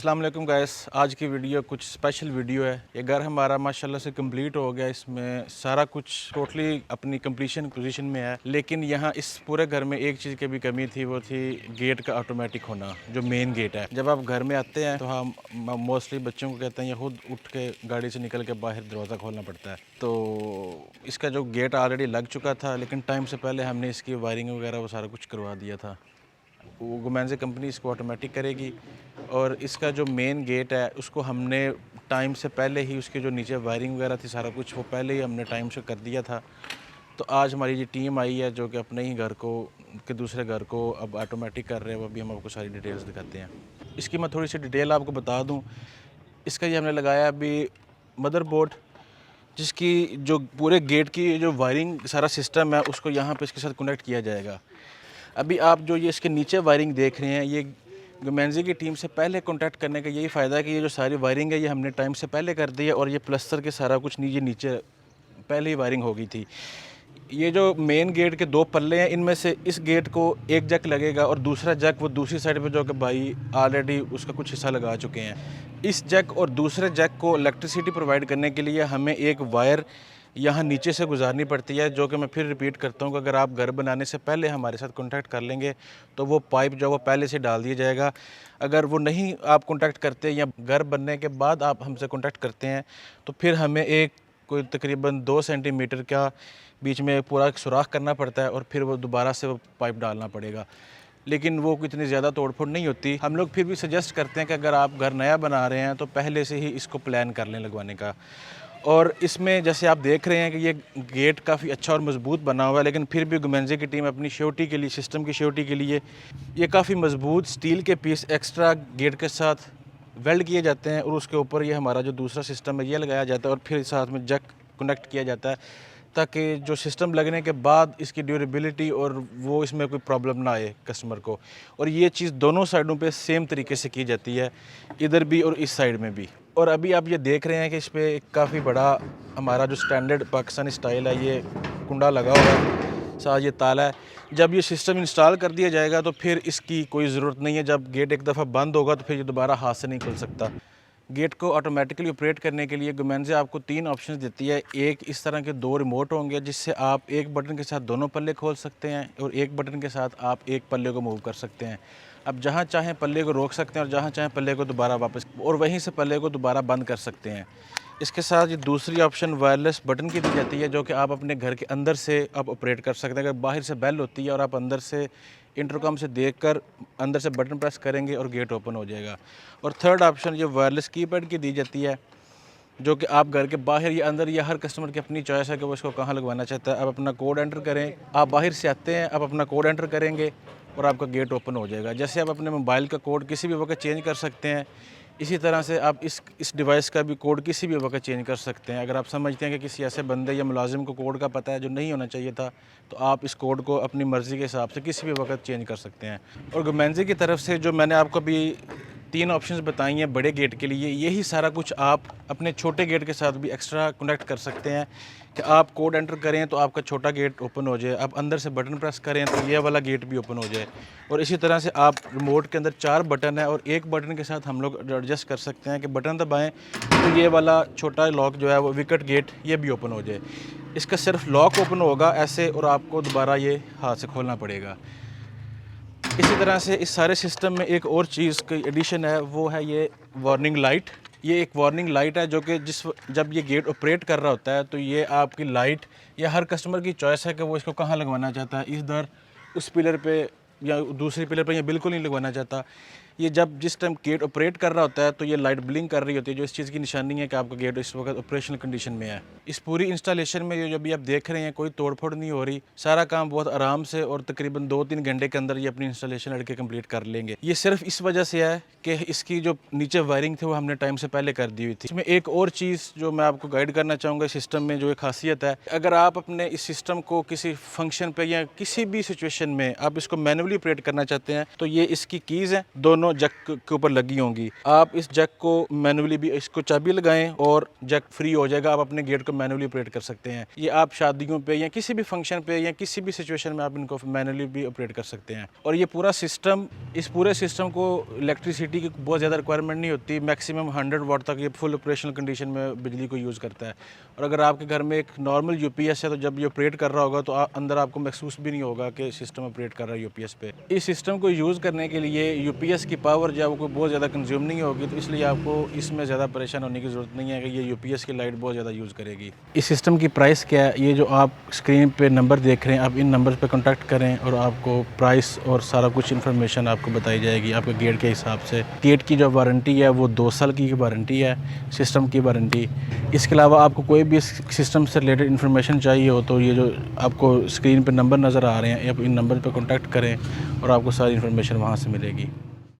अस्सलाम वालेकुम गाइस। आज की वीडियो कुछ स्पेशल वीडियो है। ये घर हमारा माशाल्लाह से कंप्लीट हो गया। इसमें सारा कुछ टोटली अपनी कंप्लीशन पोजीशन में है, लेकिन यहाँ इस पूरे घर में एक चीज़ की भी कमी थी, वो थी गेट का ऑटोमेटिक होना, जो मेन गेट है। जब आप घर में आते हैं तो हम मोस्टली बच्चों को कहते हैं ये खुद उठ के गाड़ी से निकल के बाहर दरवाज़ा खोलना पड़ता है। तो इसका जो गेट ऑलरेडी लग चुका था, लेकिन टाइम से पहले हमने इसकी वायरिंग वगैरह वो सारा कुछ करवा दिया था। वो गोमेंज़े कंपनी इसको ऑटोमेटिक करेगी और इसका जो मेन गेट है उसको हमने टाइम से पहले ही, उसके जो नीचे वायरिंग वगैरह थी सारा कुछ वो पहले ही हमने टाइम से कर दिया था। तो आज हमारी ये टीम आई है जो कि अपने ही घर को के दूसरे घर को अब ऑटोमेटिक कर रहे हैं। वो अभी हम आपको सारी डिटेल्स दिखाते हैं। इसकी मैं थोड़ी सी डिटेल आपको बता दूँ। इसका ये हमने लगाया अभी मदरबोर्ड, जिसकी जो पूरे गेट की जो वायरिंग सारा सिस्टम है उसको यहाँ पे इसके साथ कनेक्ट किया जाएगा। अभी आप जो ये इसके नीचे वायरिंग देख रहे हैं, ये गोमेंज़े की टीम से पहले कांटेक्ट करने का यही फ़ायदा है कि ये जो सारी वायरिंग है ये हमने टाइम से पहले कर दी है और ये प्लस्तर के सारा कुछ नीचे पहले ही वायरिंग हो गई थी। ये जो मेन गेट के दो पल्ले हैं, इनमें से इस गेट को एक जैक लगेगा और दूसरा जैक वो दूसरी साइड पे जो कि भाई ऑलरेडी उसका कुछ हिस्सा लगा चुके हैं। इस जैक और दूसरे जैक को इलेक्ट्रिसिटी प्रोवाइड करने के लिए हमें एक वायर यहाँ नीचे से गुजारनी पड़ती है, जो कि मैं फिर रिपीट करता हूँ कि अगर आप घर बनाने से पहले हमारे साथ कॉन्टैक्ट कर लेंगे तो वो पाइप जो वो पहले से डाल दिया जाएगा। अगर वो नहीं आप कॉन्टैक्ट करते या घर बनने के बाद आप हमसे कॉन्टैक्ट करते हैं तो फिर हमें एक कोई तकरीबन 2 सेंटीमीटर का बीच में पूरा सुराख करना पड़ता है और फिर वो दोबारा से वो पाइप डालना पड़ेगा। लेकिन वो इतनी ज़्यादा तोड़-फोड़ नहीं होती। हम लोग फिर भी सजेस्ट करते हैं कि अगर आप घर नया बना रहे हैं तो पहले से ही इसको प्लान कर लें लगवाने का। और इसमें जैसे आप देख रहे हैं कि ये गेट काफ़ी अच्छा और मज़बूत बना हुआ है, लेकिन फिर भी गोमेंज़े की टीम अपनी श्योरिटी के लिए, सिस्टम की श्योरिटी के लिए ये काफ़ी मज़बूत स्टील के पीस एक्स्ट्रा गेट के साथ वेल्ड किए जाते हैं और उसके ऊपर ये हमारा जो दूसरा सिस्टम है ये लगाया जाता है और फिर साथ में जैक कनेक्ट किया जाता है, ताकि जो सिस्टम लगने के बाद इसकी ड्यूरेबिलिटी और वो इसमें कोई प्रॉब्लम ना आए कस्टमर को। और ये चीज़ दोनों साइडों पे सेम तरीके से की जाती है, इधर भी और इस साइड में भी। और अभी आप ये देख रहे हैं कि इस पे काफ़ी बड़ा हमारा जो स्टैंडर्ड पाकिस्तानी स्टाइल है ये कुंडा लगा हुआ है, साथ ये ताला है। जब ये सिस्टम इंस्टॉल कर दिया जाएगा तो फिर इसकी कोई ज़रूरत नहीं है। जब गेट एक दफ़ा बंद होगा तो फिर ये दोबारा हाथ से नहीं खुल सकता। गेट को ऑटोमेटिकली ऑपरेट करने के लिए गोमेंज़े आपको 3 ऑप्शंस देती है। एक इस तरह के 2 रिमोट होंगे जिससे आप एक बटन के साथ दोनों पल्ले खोल सकते हैं और एक बटन के साथ आप एक पल्ले को मूव कर सकते हैं। अब जहाँ चाहें पल्ले को रोक सकते हैं और जहाँ चाहें पल्ले को दोबारा वापस, और वहीं से पल्ले को दोबारा बंद कर सकते हैं। इसके साथ ये दूसरी ऑप्शन वायरलेस बटन की दी जाती है, जो कि आप अपने घर के अंदर से आप ऑपरेट कर सकते हैं। अगर बाहर से बेल होती है और आप अंदर से इंटरकॉम से देखकर अंदर से बटन प्रेस करेंगे और गेट ओपन हो जाएगा। और थर्ड ऑप्शन ये वायरलेस कीपैड की दी जाती है, जो कि आप घर के बाहर या अंदर या हर कस्टमर की अपनी चॉइस है कि वो इसको कहाँ लगवाना चाहता है। आप अपना कोड एंटर करें, आप बाहर से आते हैं, आप अपना कोड एंटर करेंगे और आपका गेट ओपन हो जाएगा। जैसे आप अपने मोबाइल का कोड किसी भी वक्त चेंज कर सकते हैं, इसी तरह से आप इस डिवाइस का भी कोड किसी भी वक्त चेंज कर सकते हैं। अगर आप समझते हैं कि किसी ऐसे बंदे या मुलाजिम को कोड का पता है जो नहीं होना चाहिए था, तो आप इस कोड को अपनी मर्ज़ी के हिसाब से किसी भी वक्त चेंज कर सकते हैं। और गोमेंज़े की तरफ से जो मैंने आपको अभी 3 ऑप्शंस बताई हैं बड़े गेट के लिए, यही सारा कुछ आप अपने छोटे गेट के साथ भी एक्स्ट्रा कनेक्ट कर सकते हैं कि आप कोड एंटर करें तो आपका छोटा गेट ओपन हो जाए, आप अंदर से बटन प्रेस करें तो ये वाला गेट भी ओपन हो जाए। और इसी तरह से आप रिमोट के अंदर 4 बटन है और एक बटन के साथ हम लोग एडजस्ट कर सकते हैं कि बटन दबाएं तो ये वाला छोटा लॉक जो है वो विकेट गेट ये भी ओपन हो जाए। इसका सिर्फ लॉक ओपन होगा ऐसे और आपको दोबारा ये हाथ से खोलना पड़ेगा। इसी तरह से इस सारे सिस्टम में एक और चीज़ की एडिशन है, वो है ये वार्निंग लाइट। ये एक वार्निंग लाइट है जो कि जब ये गेट ऑपरेट कर रहा होता है तो ये आपकी लाइट, या हर कस्टमर की चॉइस है कि वो इसको कहाँ लगवाना चाहता है, इधर उस पिलर पे या दूसरे पिलर पे, या बिल्कुल नहीं लगवाना चाहता। ये जब जिस टाइम गेट ऑपरेट कर रहा होता है तो ये लाइट ब्लिंक कर रही होती है, जो इस चीज़ की निशानी है कि आपका गेट इस वक्त ऑपरेशनल कंडीशन में है। इस पूरी इंस्टॉलेशन में जो भी आप देख रहे हैं कोई तोड़फोड़ नहीं हो रही, सारा काम बहुत आराम से और तकरीबन 2-3 घंटे के अंदर ये अपनी इंस्टॉलेशन लड़के कंप्लीट कर लेंगे। ये सिर्फ इस वजह से है कि इसकी जो नीचे वायरिंग थी वो हमने टाइम से पहले कर दी हुई थी। इसमें एक और चीज़ जो मैं आपको गाइड करना चाहूँगा सिस्टम में, जो एक खासियत है, अगर आप अपने इस सिस्टम को किसी फंक्शन पे या किसी भी सिचुएशन में आप इसको मैनुअली ऑपरेट करना चाहते हैं तो ये इसकी कीज़ हैं, दोनों दोनों जैक के ऊपर लगी होंगी। आप इस जैक को मैनुअली भी इसको चाबी लगाएं और जैक फ्री हो जाएगा, आप अपने गेट को मैनुअली ऑपरेट कर सकते हैं। ये आप शादियों पे या किसी भी फंक्शन पे या किसी भी सिचुएशन में आप इनको मैनुअली भी ऑपरेट कर सकते हैं। और ये पूरा सिस्टम, इस पूरे सिस्टम को इलेक्ट्रिसिटी की बहुत ज़्यादा रिक्वायरमेंट नहीं होती, मैक्सिमम 100 वाट तक ये फुल ऑपरेशनल कंडीशन में बिजली को यूज़ करता है। और अगर आपके घर में एक नॉर्मल यूपीएस है तो जब ये ऑपरेट कर रहा होगा तो अंदर आपको महसूस भी नहीं होगा कि सिस्टम ऑपरेट कर रहा है यूपीएस पे। इस सिस्टम को यूज़ करने के लिए यूपीएस की पावर जो है वो कोई बहुत ज़्यादा कंज्यूम नहीं होगी, तो इसलिए आपको इसमें ज़्यादा परेशान होने की ज़रूरत नहीं है कि ये यूपीएस की लाइट बहुत ज़्यादा यूज़ करेगी। इस सिस्टम की प्राइस क्या है, ये जो आप स्क्रीन पे नंबर देख रहे हैं, आप इन नंबर पे कांटेक्ट करें और आपको प्राइस और सारा कुछ इन्फॉर्मेशन आपको बताई जाएगी आपके गेट के हिसाब से। गेट की जो वारंटी है वो 2 साल की वारंटी है, सिस्टम की वारंटी। इसके अलावा आपको कोई भी सिस्टम से रिलेटेड इन्फॉर्मेशन चाहिए हो तो ये जो आपको स्क्रीन पे नंबर नज़र आ रहे हैं, आप इन नंबर पे कांटेक्ट करें और आपको सारी इन्फॉर्मेशन वहाँ से मिलेगी।